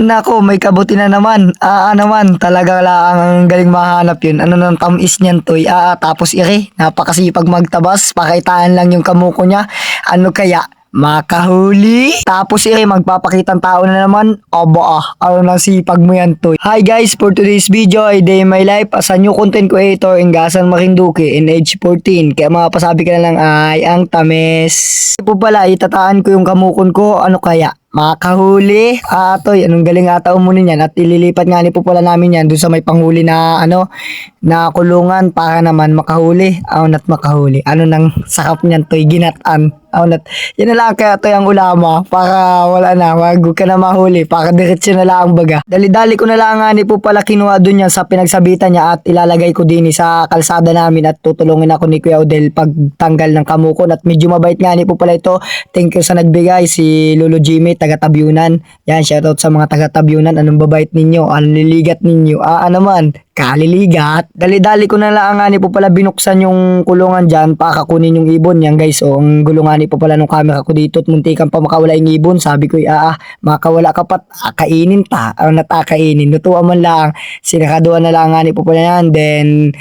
Nako, may kabuti na naman. Naman, talaga lang ang galing mahanap yun. Ano nang tamis niyan, toy. Tapos ire, napakasipag magtabas. Pakitaan lang yung kamuko niya. Ano kaya? Makahuli. Tapos ire, magpapakitang tao na naman. Ano nang sipag mo yan, toy. Hi guys, for today's video ay Day in My Life as a new content creator in Gasan Marinduque in age 14. Kaya mapasabi ka na lang ay ang tamis. Po pala, itataan ko yung kamukon ko. Ano kaya? Makahuli. Toy, anong galing ata umunin yan at ililipat nga ni po pala namin yan doon sa may panghuli na na kulungan para naman makahuli. Nat makahuli. Ano nang sakap niyan, toy, ginatan. Nat, yan na lang kaya toy ang ulama para wala na, wag ka na mahuli para diretso na lang ang baga. Dali-dali ko na lang nga ni po pala kinuha doon yan sa pinagsabitan niya at ilalagay ko din sa kalsada namin at tutulungin ako ni Kuya Odel pagtanggal ng kamukon at medyo mabait nga ni po pala ito. Thank you sa nagbigay, si Lolo Jimmy taga Tabyunan. Yan, shoutout sa mga taga Tabyunan. Anong babait ninyo? Anong liligat ninyo? Naman, kaliligat. Dali-dali ko na lang nga ni po pala binuksan yung kulungan dyan para kunin yung ibon. Yan guys, ang gulungan ni po pala nung camera ko dito at muntikan pa makawala yung ibon. Sabi ko, makawala ka pat, kainin ta. Natakainin. Lutuan man lang. Sinakaduan na lang nga ni po pala yan. Then,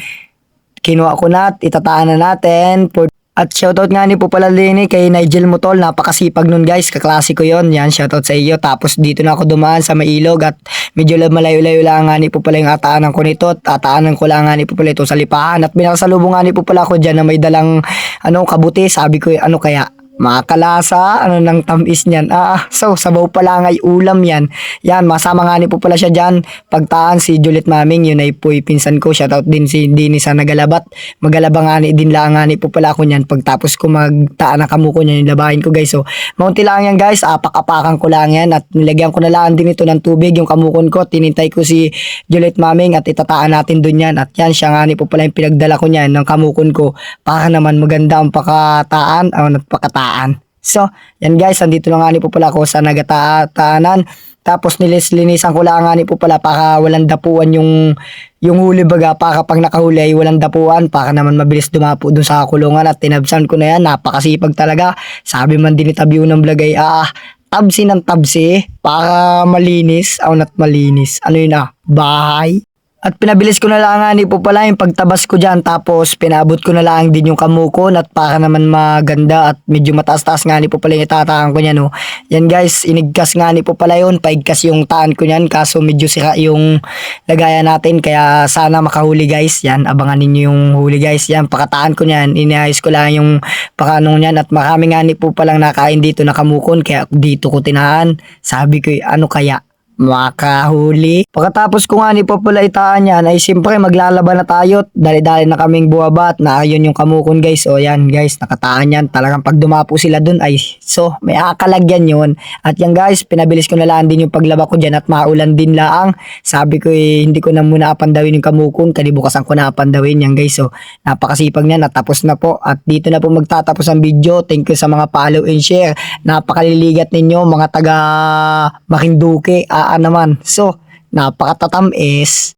kinuha ko na at itataan na natin for. At shoutout nga ni po pala Lenny kay Nigel Motol, napakasipag nun guys, kaklase ko yon. Yan, shoutout sa iyo. Tapos dito na ako dumaan sa Mailog at medyo malayo-layo lang nga ni po pala yung ataanan ko nito at ataanan ko lang nga ni po pala ito sa lipahan at binakasalubong nga ni po pala ako dyan na may dalang kabuti. Sabi ko, ano kaya? Makalasa, ano nang tamis niyan. So sabaw pa lang ay ulam yan. Yan, masama nga ni po pala siya dyan. Pagtaan si Juliet Maming, yun ay po pinsan ko. Shoutout din si Dini sa Nagalabat. Magalabang nga ni din lang nga ni po pala ako niyan. Pagtapos ko magtaan ng kamuko niya, yung labahin ko guys. So, maunti lang yan guys. Apak-apakan ko lang yan. At nilagyan ko na lang din ito ng tubig, yung kamukon ko. Tinintay ko si Juliet Maming at itataan natin dun yan. At yan, siya nga ni po pala yung pinagdala ko niyan ng kamukon ko. Para naman maganda ang pakataan. Pakataan. So, yan guys, andito na nga ni po pala ako sa nagataanan. Tapos linisan ko lang nga ni po pala para walang dapuan yung huli baga, para pag nakahuli ay walang dapuan para naman mabilis dumapo dun sa kulungan at tinabsan ko na yan. Napakasipag talaga. Sabi man din ni Tabyo ng vlog ay tabsi ng tabsi para malinis. Nat malinis. Ano yun bahay. At pinabilis ko na lang nga ni po pala yung pagtabas ko dyan. Tapos pinabot ko na lang din yung kamukon at para naman maganda at medyo mataas-taas nga ni po pala yung itatakan ko niyan. Yan guys, inigkas nga ni po pala yun. Paigkas yung taan ko niyan. Kaso medyo sira yung lagayan natin. Kaya sana makahuli guys. Yan, abangan ninyo yung huli guys. Yan, pakataan ko niyan. Iniayos ko lang yung pakanong niyan. At marami nga ni po palang nakain dito na kamukon. Kaya dito ko tinahan. Sabi ko, ano kaya? Makahuli. Pagkatapos ko nga ni po pala itaan yan ay siyempre maglalaban na tayo. Dali-dali na kaming buwabat na ayun yung kamukon guys. O yan guys, nakataan yan. Talagang pag dumapo sila dun ay may akalagyan yun. At yan guys, pinabilis ko na lang din yung paglaba ko dyan at maulan din laang. Sabi ko hindi ko na muna apandawin yung kamukon. Kalibukasan ko na apandawin yan guys. So napakasipag niyan at tapos na po. At dito na po magtatapos ang video. Thank you sa mga follow and share. Napakaliligat ninyo mga taga Marinduque. Naman. So, napakatatamis.